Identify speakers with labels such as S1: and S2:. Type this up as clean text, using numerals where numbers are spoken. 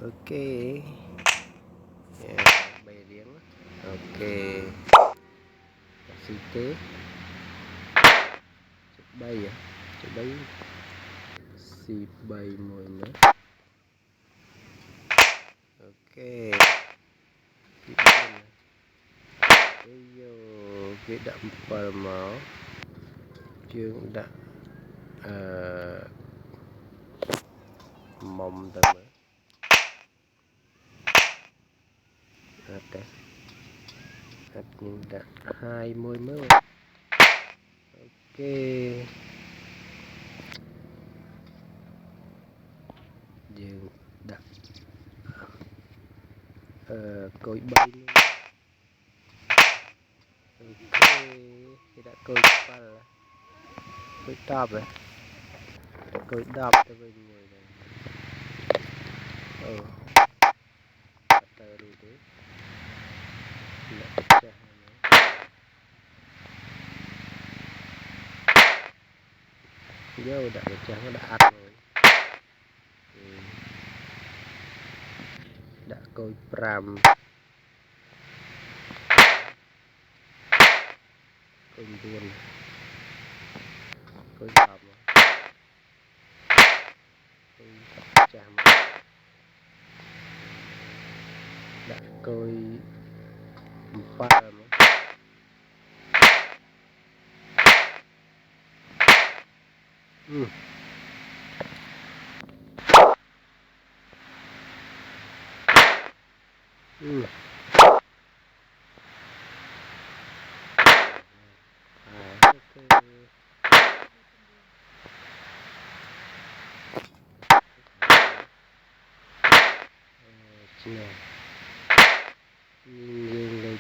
S1: ok bay riêng ok xí tế bay à bay xí bay mùi nữa ok xí bay cái đậm bờ máu chương đã mong tầm hạt nhưng đã 20 mới ok dương đặt cối bay luôn ok thì đã cối pa là cối đạp rồi cối đạp cho bên người này tờ rồi đấy vô đã trắng nó đã ăn rồi đã coi pram coi buồn coi đạp coi chạm đã coi pram Nhìn lên